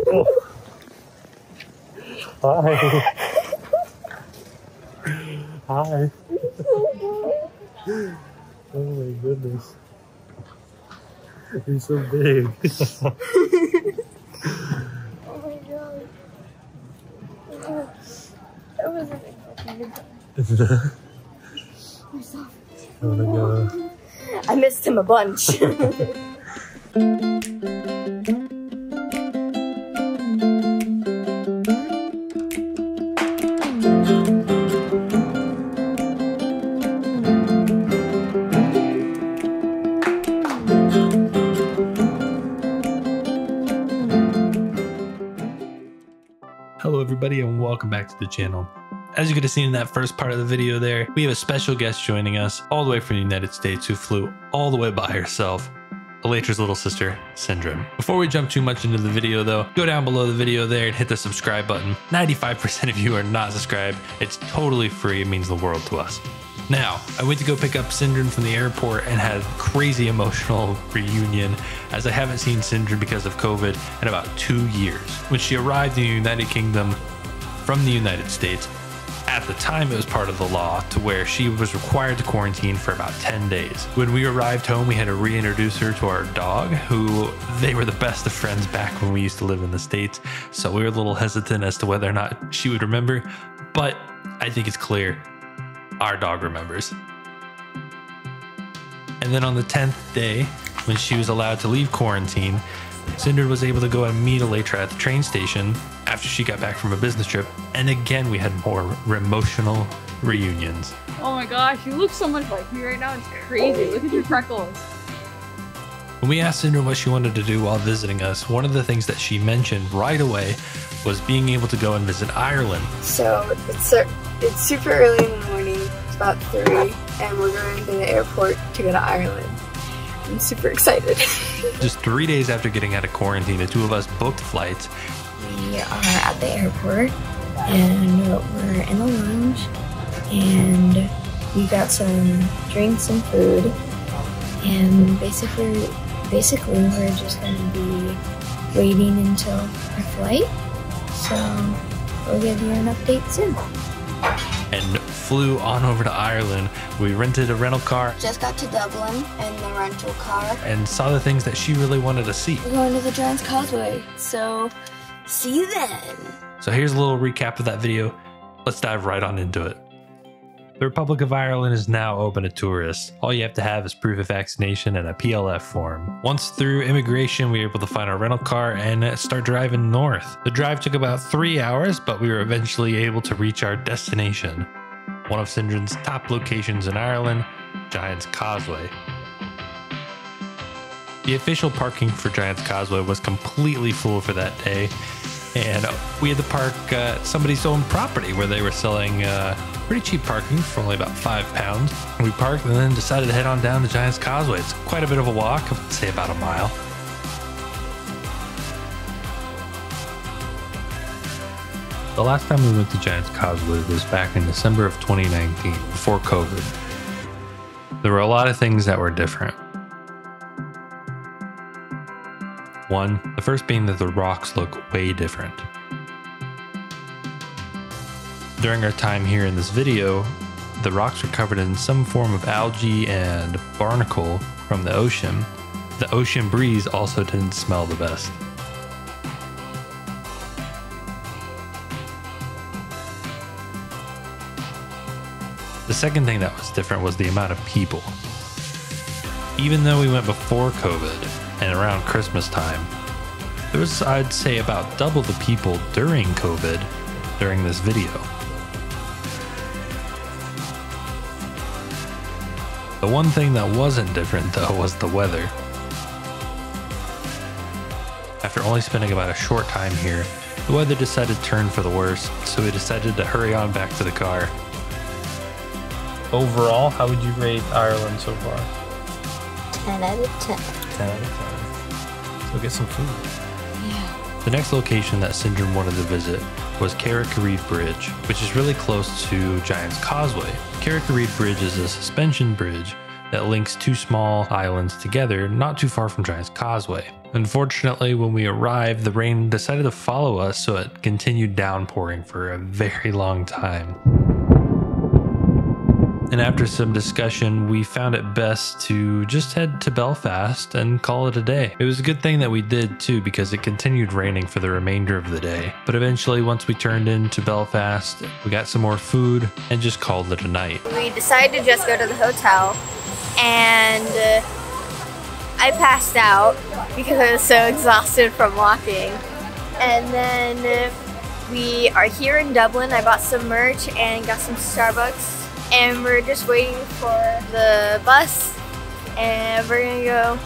Hi. Hi. Oh my goodness. You're so big. Oh my god. That wasn't expecting it. I'm soft. Oh my god. I missed him a bunch. Hello everybody and welcome back to the channel. As you could have seen in that first part of the video there, we have a special guest joining us all the way from the United States who flew all the way by herself, Alaytra's little sister, Cyndrin. Before we jump too much into the video though, go down below the video there and hit the subscribe button. 95% of you are not subscribed. It's totally free. It means the world to us. Now, I went to go pick up Cyndrin from the airport and had a crazy emotional reunion as I haven't seen Cyndrin because of COVID in about 2 years. When she arrived in the United Kingdom from the United States, at the time it was part of the law to where she was required to quarantine for about 10 days. When we arrived home, we had to reintroduce her to our dog, who they were the best of friends back when we used to live in the States. So we were a little hesitant as to whether or not she would remember, but I think it's clear. Our dog remembers. And then on the 10th day, when she was allowed to leave quarantine, Cyndrin was able to go and meet Alaytra at the train station after she got back from a business trip. And again, we had more emotional reunions. Oh my gosh, you look so much like me right now. It's crazy. Look at your freckles. When we asked Cyndrin what she wanted to do while visiting us, one of the things that she mentioned right away was being able to go and visit Ireland. So it's super early in the morning. It's about 3, and we're going to the airport to go to Ireland. I'm super excited. Just 3 days after getting out of quarantine, the two of us booked flights. We are at the airport, and we're in the lounge, and we got some drinks and food, and basically we're just going to be waiting until our flight. So we'll give you an update soon. And flew on over to Ireland. We rented a rental car. Just got to Dublin in the rental car. And saw the things that she really wanted to see. We're going to the Giant's Causeway. So see you then. So here's a little recap of that video. Let's dive right on into it. The Republic of Ireland is now open to tourists. All you have to have is proof of vaccination and a PLF form. Once through immigration, we were able to find our rental car and start driving north. The drive took about 3 hours, but we were eventually able to reach our destination. One of Cyndrin's top locations in Ireland, Giant's Causeway. The official parking for Giant's Causeway was completely full for that day, and we had to park somebody's own property where they were selling pretty cheap parking for only about £5. We parked and then decided to head on down to Giant's Causeway. It's quite a bit of a walk, I'd say about a mile. The last time we went to Giant's Causeway was back in December of 2019, before COVID. There were a lot of things that were different. One, the first being that the rocks look way different. During our time here in this video, the rocks were covered in some form of algae and barnacle from the ocean. The ocean breeze also didn't smell the best. The second thing that was different was the amount of people. Even though we went before COVID and around Christmas time, there was, I'd say, about double the people during COVID during this video. The one thing that wasn't different though was the weather. After only spending about a short time here, the weather decided to turn for the worse, so we decided to hurry on back to the car. Overall, how would you rate Ireland so far? 10 out of 10. 10 out of 10. So get some food. Yeah. The next location that Cyndrin wanted to visit was Carrickree Bridge, which is really close to Giant's Causeway. Carrickree Bridge is a suspension bridge that links two small islands together not too far from Giant's Causeway. Unfortunately, when we arrived, the rain decided to follow us, so it continued downpouring for a very long time. And after some discussion, we found it best to just head to Belfast and call it a day. It was a good thing that we did too, because it continued raining for the remainder of the day. But eventually, once we turned into Belfast, we got some more food and just called it a night. We decided to just go to the hotel, and I passed out because I was so exhausted from walking. And then we are here in Dublin. I bought some merch and got some Starbucks. And we're just waiting for the bus, and we're gonna go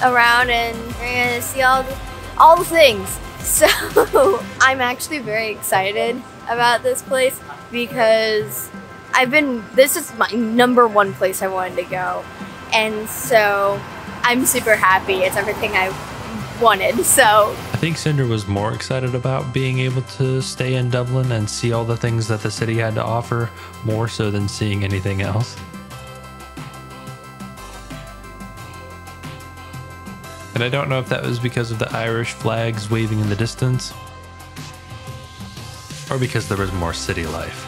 around and we're gonna see all the things. So I'm actually very excited about this place because this is my #1 place I wanted to go, and so I'm super happy. It's everything I wanted. So I think Cyndrin was more excited about being able to stay in Dublin and see all the things that the city had to offer, more so than seeing anything else. And I don't know if that was because of the Irish flags waving in the distance, or because there was more city life.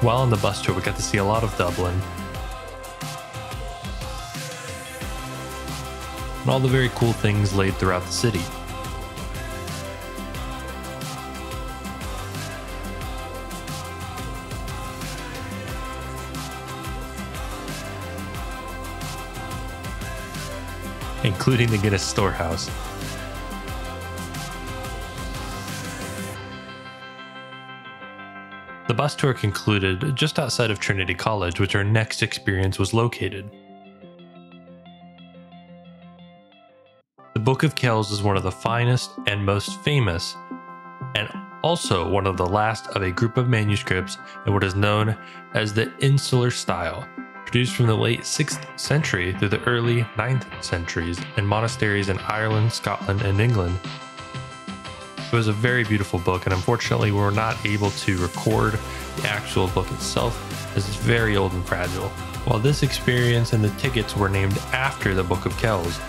While on the bus tour, we got to see a lot of Dublin and all the very cool things laid throughout the city. Including the Guinness storehouse. The bus tour concluded just outside of Trinity College, which our next experience was located. The Book of Kells is one of the finest and most famous, and also one of the last of a group of manuscripts in what is known as the Insular style, produced from the late 6th century through the early 9th centuries in monasteries in Ireland, Scotland, and England. It was a very beautiful book, and unfortunately we were not able to record the actual book itself as it's very old and fragile. While this experience and the tickets were named after the Book of Kells,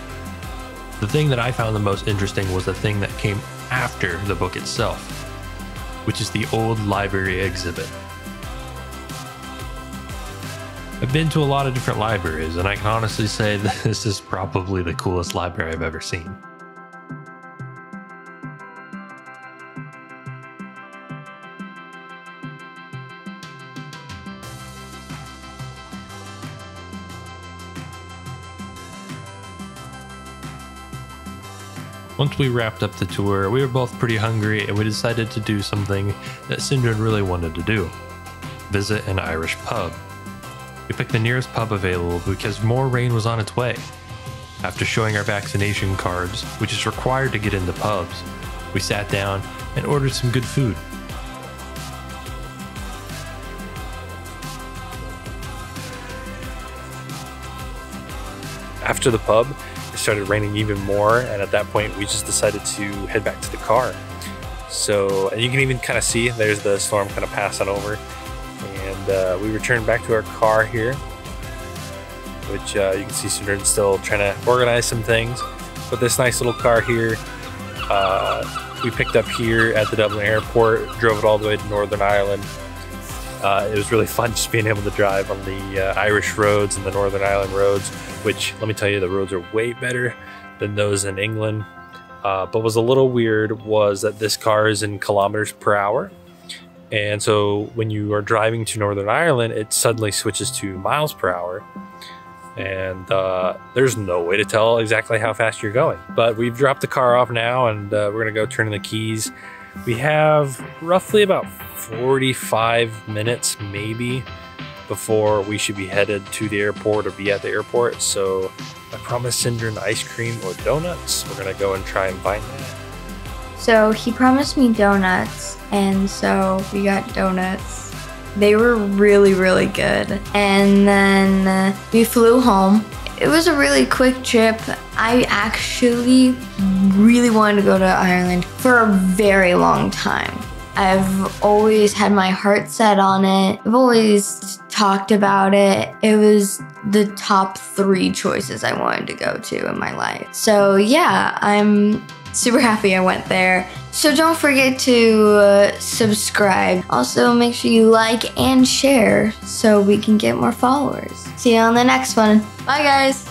the thing that I found the most interesting was the thing that came after the book itself, which is the old library exhibit. I've been to a lot of different libraries, and I can honestly say that this is probably the coolest library I've ever seen. Once we wrapped up the tour, we were both pretty hungry, and we decided to do something that Cyndrin really wanted to do: visit an Irish pub. We picked the nearest pub available because more rain was on its way. After showing our vaccination cards, which is required to get into pubs, we sat down and ordered some good food. After the pub, it started raining even more, and at that point we just decided to head back to the car. So, and you can even kind of see there's the storm kind of passing over, and we returned back to our car here, which you can see Cyndrin still trying to organize some things. But this nice little car here, we picked up here at the Dublin airport, drove it all the way to Northern Ireland. It was really fun just being able to drive on the Irish roads and the Northern Ireland roads, which, let me tell you, the roads are way better than those in England. But what was a little weird was that this car is in kilometers per hour. And so when you are driving to Northern Ireland, it suddenly switches to miles per hour. And there's no way to tell exactly how fast you're going. But we've dropped the car off now, and we're gonna go turn in the keys. We have roughly about 45 minutes maybe before we should be headed to the airport or be at the airport. So I promised Cyndrin ice cream or donuts. We're gonna go and try and find that. So he promised me donuts, and so we got donuts. They were really, really good. And then we flew home. It was a really quick trip. I actually really wanted to go to Ireland for a very long time. I've always had my heart set on it. I've always talked about it. It was the top 3 choices I wanted to go to in my life. So yeah, I'm super happy I went there. So don't forget to subscribe. Also, make sure you like and share so we can get more followers. See you on the next one. Bye, guys.